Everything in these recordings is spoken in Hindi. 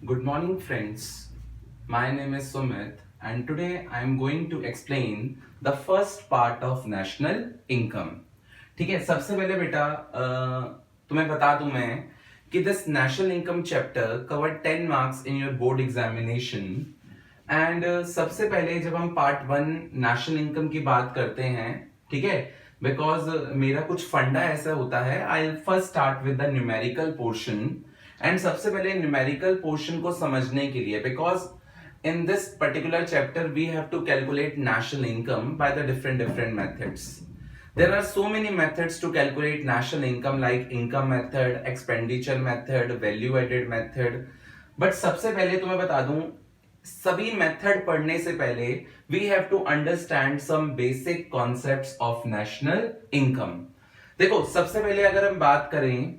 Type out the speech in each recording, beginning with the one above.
Good morning, friends. My name is Sumit, and today I am going to explain the first part of national income. ठीक है, सबसे पहले बेटा तुम्हें बता दूं मैं कि this national income chapter covered 10 marks in your board examination. And सबसे पहले जब हम पार्ट वन नेशनल इनकम की बात करते हैं, ठीक है, बिकॉज मेरा कुछ फंडा ऐसा होता है, I first start with the numerical portion. And सबसे पहले न्यूमेरिकल पोर्शन को समझने के लिए, because in this particular chapter we have to calculate national income by the different methods. There are so many methods to calculate national income, like income method, expenditure method, value added method. But सबसे पहले तो मैं बता दूं, सभी मेथड पढ़ने से पहले we have to understand some basic concepts of national income. देखो, सबसे पहले अगर हम बात करें,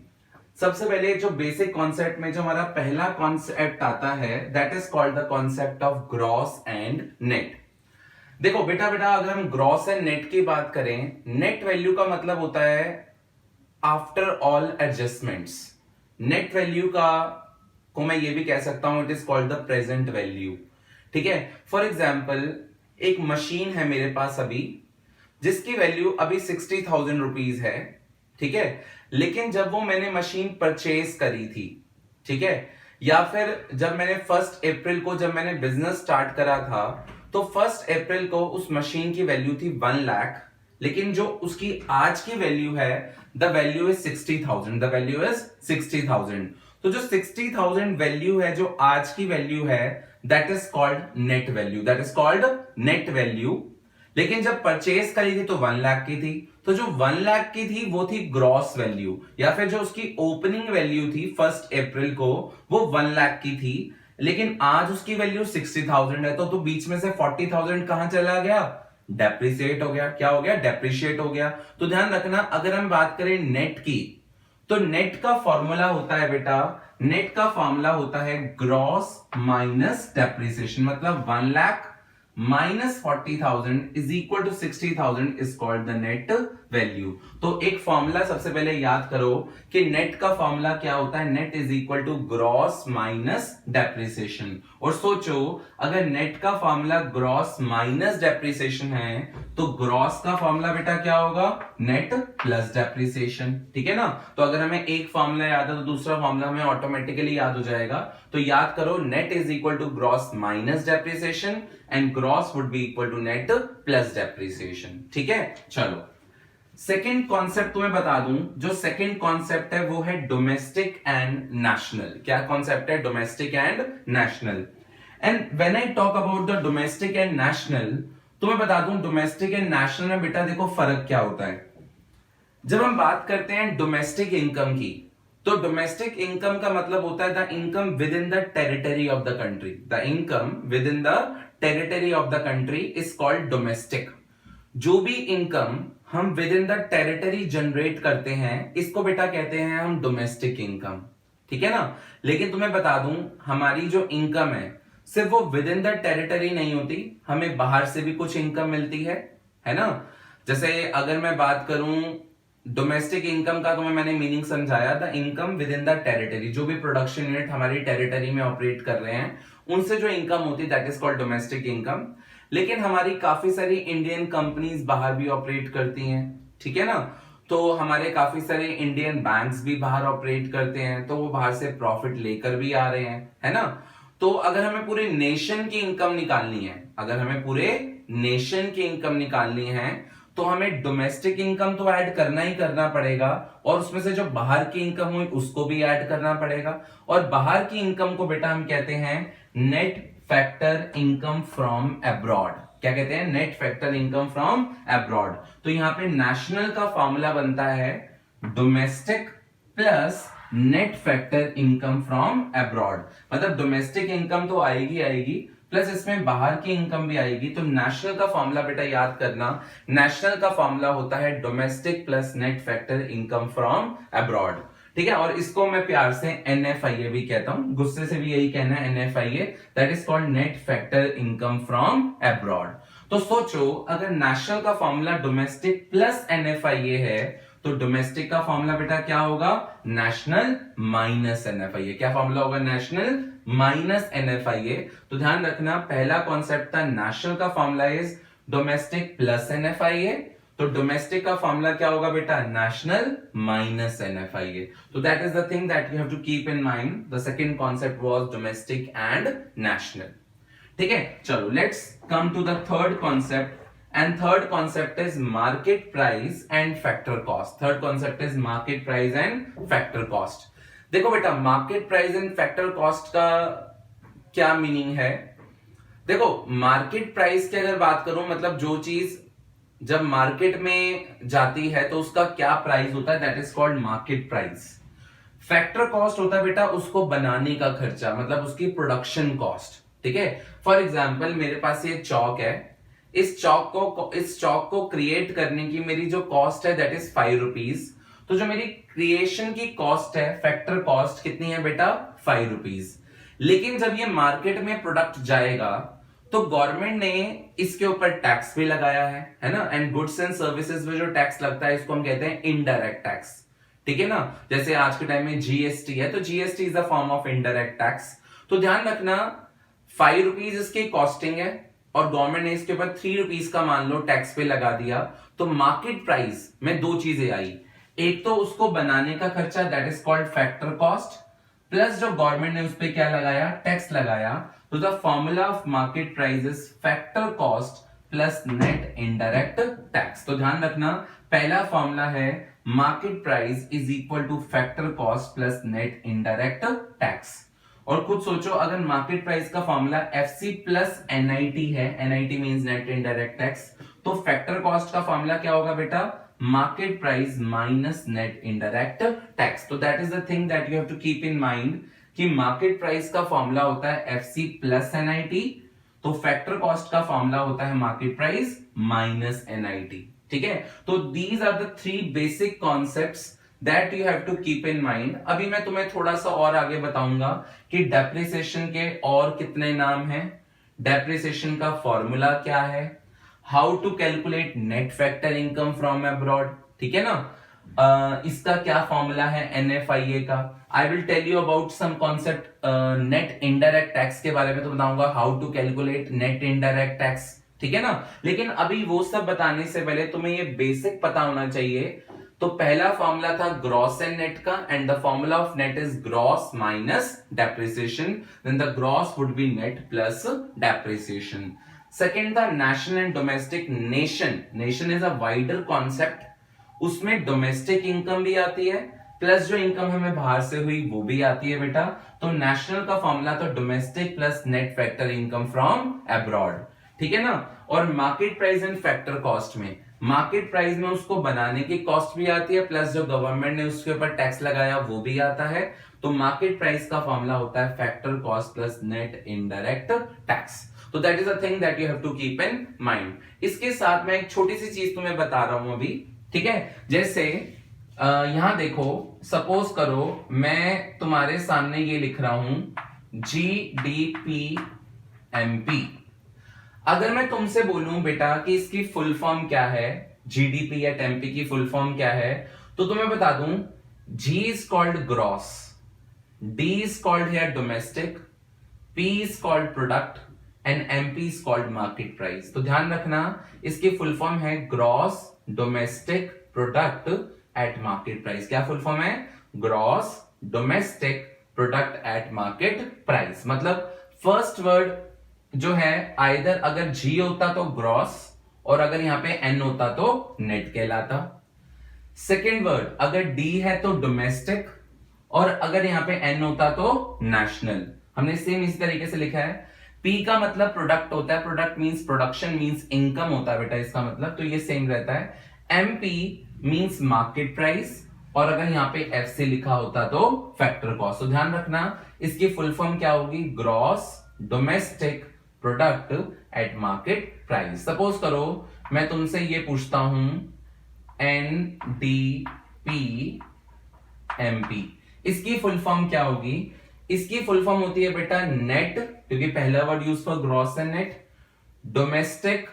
सबसे पहले जो बेसिक कॉन्सेप्ट में जो हमारा पहला कॉन्सेप्ट आता है, that is called the concept of gross and net. देखो बेटा अगर हम ग्रॉस एंड नेट की बात करें, नेट वैल्यू का मतलब होता है after all adjustments. Net value का को मैं ये भी कह सकता हूं, it is called the present value. ठीक है, फॉर एग्जाम्पल एक मशीन है मेरे पास अभी, जिसकी वैल्यू अभी 60,000 रुपीज है. ठीक है, लेकिन जब वो मैंने मशीन परचेज करी थी, ठीक है, या फिर जब मैंने 1 अप्रैल को जब मैंने बिजनेस स्टार्ट करा था, तो 1 अप्रैल को उस मशीन की वैल्यू थी 1 लाख, लेकिन जो उसकी आज की वैल्यू है, the value is 60,000. The value is 60,000. तो जो 60,000 वैल्यू है, जो आज की वैल्यू है, that is called net value. That is called net value. लेकिन जब परचेज करी थी तो 1 लाख की थी, तो जो 1 लाख की थी वो थी ग्रॉस वैल्यू, या फिर जो उसकी ओपनिंग वैल्यू थी 1 अप्रैल को, वो 1 लाख की थी, लेकिन आज उसकी वैल्यू 60,000 है. तो बीच में से 40,000 कहां चला गया? डेप्रिसिएट हो गया. क्या हो गया? डेप्रिशिएट हो गया. तो ध्यान रखना, अगर हम बात करें नेट की, तो नेट का फॉर्मूला होता है बेटा, नेट का फॉर्मूला होता है ग्रॉस माइनस डेप्रिसिएशन. मतलब 1 lakh minus 40,000 is equal to 60,000 is called the net value. तो एक फॉर्मूला सबसे पहले याद करो कि नेट का फॉर्मूला क्या होता है. Net is equal to gross minus depreciation. और सोचो, अगर नेट का फॉर्मूला ग्रॉस माइनस डेप्रिसिएशन है, तो ग्रॉस का फॉर्मूला बेटा क्या होगा? Net plus depreciation. ठीक है ना. तो अगर हमें एक फॉर्मूला याद है, तो दूसरा फॉर्मूला हमें ऑटोमेटिकली याद हो जाएगा. तो याद करो, net is equal to gross minus depreciation and gross would be equal to net plus depreciation. ठीक है, चलो सेकेंड कॉन्सेप्ट तुम्हें बता दूं. जो सेकेंड कॉन्सेप्ट है वो है डोमेस्टिक एंड नेशनल. क्या कॉन्सेप्ट है? Domestic and national. And when I talk about the domestic and national, तो मैं बता दूं डोमेस्टिक एंड नेशनल में बेटा देखो फर्क क्या होता है. जब हम बात करते हैं डोमेस्टिक इनकम की, तो डोमेस्टिक इनकम का मतलब होता है the income with in the territory of the country. The income with in the territory of the country is called domestic. जो भी इनकम हम with in the territory generate करते हैं, इसको बेटा कहते हैं हम डोमेस्टिक इनकम. ठीक है ना. लेकिन तुम्हें बता दूं, हमारी जो इनकम है, सिर्फ वो विद इन द टेरिटरी नहीं होती, हमें बाहर से भी कुछ इनकम मिलती है ना. जैसे अगर मैं बात करूं डोमेस्टिक इनकम का, तो मैंने मीनिंग समझाया, the income with in the territory. जो भी प्रोडक्शन यूनिट हमारी टेरिटरी में ऑपरेट कर रहे हैं, उनसे जो इनकम होती है, that is called domestic income. लेकिन हमारी काफी सारी इंडियन कंपनीज बाहर भी ऑपरेट करती हैं. ठीक है ना. तो हमारे काफी सारे इंडियन बैंक्स भी बाहर ऑपरेट करते हैं, तो वो बाहर से प्रॉफिट लेकर भी आ रहे हैं, है ना. तो अगर हमें पूरे नेशन की इनकम निकालनी है, अगर हमें पूरे नेशन की इनकम निकालनी है, तो हमें डोमेस्टिक इनकम तो ऐड करना ही करना पड़ेगा, और उसमें से जो बाहर की इनकम हुई उसको भी ऐड करना पड़ेगा. और बाहर की इनकम को बेटा हम कहते हैं net factor income from abroad. क्या कहते हैं? Net factor income from abroad. तो यहां पे नेशनल का फॉर्मूला बनता है domestic plus net factor income from abroad. मतलब डोमेस्टिक इनकम तो आएगी प्लस इसमें बाहर की इनकम भी आएगी. तो नेशनल का फॉर्मूला बेटा याद करना, नेशनल का फॉर्मूला होता है domestic plus net factor income from abroad. ठीक है. और इसको मैं प्यार से NFIA भी कहता हूं, गुस्से से भी यही कहना है, NFIA, that is called net factor income from abroad. तो सोचो, अगर नेशनल का फॉर्मूला डोमेस्टिक प्लस NFIA है, तो डोमेस्टिक का फॉर्मूला बेटा क्या होगा, नेशनल माइनस एनएफआईए। क्या फॉर्मूला होगा, नेशनल माइनस एनएफआईए। तो ध्यान रखना पहला कॉन्सेप्ट था नेशनल का formula is domestic plus NFIA, तो डोमेस्टिक का फॉर्मूला क्या होगा बेटा, नेशनल माइनस एनएफआईए। तो that is the thing that you have to keep in mind. The second concept was domestic and national. ठीक है, चलो let's come to the third concept, and third concept is market price and factor cost. Third concept is market price and factor cost. देखो बेटा, market price and factor cost का क्या मीनिंग है। देखो, मार्केट प्राइस की अगर बात करूं, मतलब जो चीज जब मार्केट में जाती है तो उसका क्या प्राइस होता है, that is called market price. Factor cost होता है बेटा उसको बनाने का खर्चा, मतलब उसकी प्रोडक्शन कॉस्ट। ठीक है, फॉर एग्जाम्पल मेरे पास ये चौक है, इस चौक को क्रिएट करने की मेरी जो कॉस्ट है दैट इज 5 रुपीज। तो जो मेरी क्रिएशन की कॉस्ट है, फैक्टर कॉस्ट कितनी है बेटा, 5 रुपीज। लेकिन जब ये मार्केट में प्रोडक्ट जाएगा तो गवर्नमेंट ने इसके ऊपर टैक्स भी लगाया है ना। एंड गुड्स एंड सर्विसेज में जो टैक्स लगता है इसको हम कहते हैं इनडायरेक्ट टैक्स। ठीक है ना, जैसे आज के टाइम में जीएसटी है, तो GST is a form of indirect tax. तो ध्यान रखना 5 रुपीज इसकी कॉस्टिंग है और गवर्नमेंट ने इसके ऊपर 3 रुपीज का मान लो टैक्स पे लगा दिया, तो मार्केट प्राइस में दो चीजें आई। एक तो उसको बनाने का खर्चा that is called factor cost, plus जो गवर्नमेंट ने उस पर क्या लगाया, टैक्स लगाया। तो the formula of market price is factor cost plus net indirect tax. तो ध्यान रखना पहला फॉर्मूला है market price is equal two factor cost plus net indirect tax. और खुद सोचो, अगर मार्केट प्राइस का फॉर्मूला एफसी प्लस एनआईटी है, NIT means net indirect tax, तो फैक्टर कॉस्ट का फॉर्मूला क्या होगा बेटा, market price minus net indirect tax. तो that is the thing that you have to keep in mind कि मार्केट प्राइस का फॉर्मूला होता है एफसी प्लस एनआईटी, तो फैक्टर कॉस्ट का फॉर्मूला होता है मार्केट प्राइस माइनस एनआईटी। ठीक है, तो these are the 3 basic concepts that you have to keep in mind. अभी मैं तुम्हें थोड़ा सा और आगे बताऊंगा कि डेप्रिसिएशन के और कितने नाम हैं, डेप्रिसिएशन का फॉर्मूला क्या है, how to calculate net factor income from abroad. ठीक है ना, इसका क्या फॉर्मूला है एनएफआईए का। I will tell you about some concept net indirect tax के बारे में, तो बताऊंगा how to calculate net indirect tax. ठीक है ना, लेकिन अभी वो सब बताने से पहले तुम्हें ये बेसिक पता होना चाहिए। तो पहला फॉर्मूला था ग्रॉस एंड नेट का, and the formula of net is gross minus depreciation, then the gross would be net plus depreciation. Second था national and domestic. Nation is a wider concept, उसमें डोमेस्टिक इनकम भी आती है प्लस जो इनकम हमें बाहर से हुई वो भी आती है बेटा। तो नेशनल का फॉर्मूला तो domestic plus net factor income from abroad. ठीक है ना, और market price and factor cost में, मार्केट प्राइस में उसको बनाने की कॉस्ट भी आती है प्लस जो गवर्नमेंट ने उसके ऊपर टैक्स लगाया वो भी आता है। तो मार्केट प्राइस का फॉर्मूला होता है factor cost plus net indirect tax. तो that is a thing that you have to keep in mind. इसके साथ मैं एक छोटी सी चीज तुम्हें बता रहा हूं अभी। ठीक है, जैसे यहां देखो, सपोज करो मैं तुम्हारे सामने ये लिख रहा हूं GDP MP। अगर मैं तुमसे बोलूं बेटा कि इसकी फुल फॉर्म क्या है, जीडीपी या टेम्पी की फुल फॉर्म क्या है, तो तुम्हें बता दूं G is called gross, D is called here domestic, P is called product and MP is called market price. तो ध्यान रखना इसकी फुल फॉर्म है gross domestic product at market price. क्या फुल फॉर्म है, gross domestic product at market price. मतलब फर्स्ट वर्ड जो है आइदर अगर G होता तो ग्रॉस और अगर यहां पे N होता तो नेट कहलाता। सेकेंड वर्ड अगर D है तो डोमेस्टिक और अगर यहां पे N होता तो नेशनल। हमने सेम इसी तरीके से लिखा है। P का मतलब प्रोडक्ट होता है, product means production means income होता है बेटा इसका मतलब, तो ये सेम रहता है। MP मींस मार्केट प्राइस और अगर यहां पे F से लिखा होता तो फैक्टर कॉस्ट। तो ध्यान रखना इसकी फुल फॉर्म क्या होगी, gross domestic product at market price. Suppose करो मैं तुमसे ये पूछता हूं NDP MP, इसकी फुल फॉर्म क्या होगी। इसकी फुल फॉर्म होती है बेटा नेट, क्योंकि पहला word use for gross and net, domestic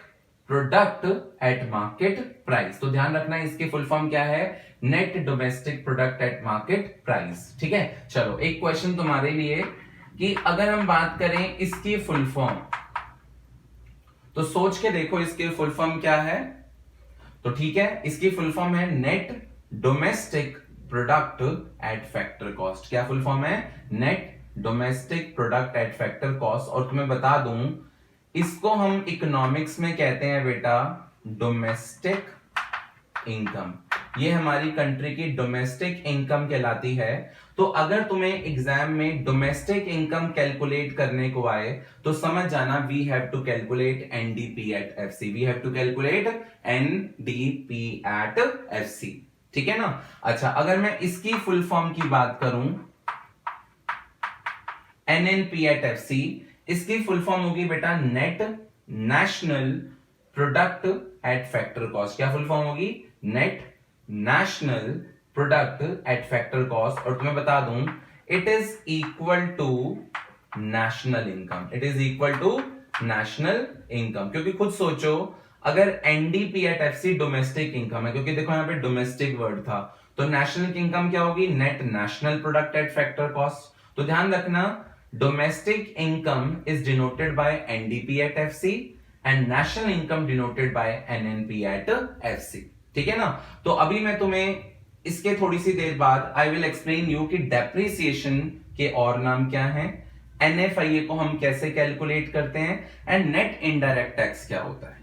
product at market price. तो ध्यान रखना इसकी फुल फॉर्म क्या है, net domestic product at market price. ठीक है, चलो एक क्वेश्चन तुम्हारे लिए कि अगर हम बात करें इसकी फुल फॉर्म, तो सोच के देखो इसकी फुल फॉर्म क्या है। तो ठीक है, इसकी फुल फॉर्म है net domestic product at factor cost. क्या फुल फॉर्म है, net domestic product at factor cost. और तुम्हें बता दूं इसको हम इकोनॉमिक्स में कहते हैं बेटा डोमेस्टिक इनकम। ये हमारी कंट्री की डोमेस्टिक इनकम कहलाती है। तो अगर तुम्हें एग्जाम में डोमेस्टिक इनकम कैलकुलेट करने को आए तो समझ जाना we have to calculate NDP at FC, we have to calculate NDP at FC. ठीक है ना। अच्छा, अगर मैं इसकी फुल फॉर्म की बात करूं एनएनपी एट एफसी, इसकी फुल फॉर्म होगी बेटा net national product at factor cost. क्या फुल फॉर्म होगी, net national product at factor cost. और तुम्हें बता दूं it is equal to national income, it is equal to national income. क्योंकि खुद सोचो अगर NDP at FC domestic income है, क्योंकि देखो यहां पे डोमेस्टिक वर्ड था, तो नेशनल इनकम क्या होगी, net national product at factor cost. तो ध्यान रखना domestic income is denoted by NDP at FC and national income denoted by NNP at FC. ठीक है ना। तो अभी मैं तुम्हें इसके थोड़ी सी देर बाद आई विल एक्सप्लेन यू कि डेप्रिसिएशन के और नाम क्या हैं, एनएफआईए को हम कैसे कैलकुलेट करते हैं, एंड नेट इनडायरेक्ट टैक्स क्या होता है।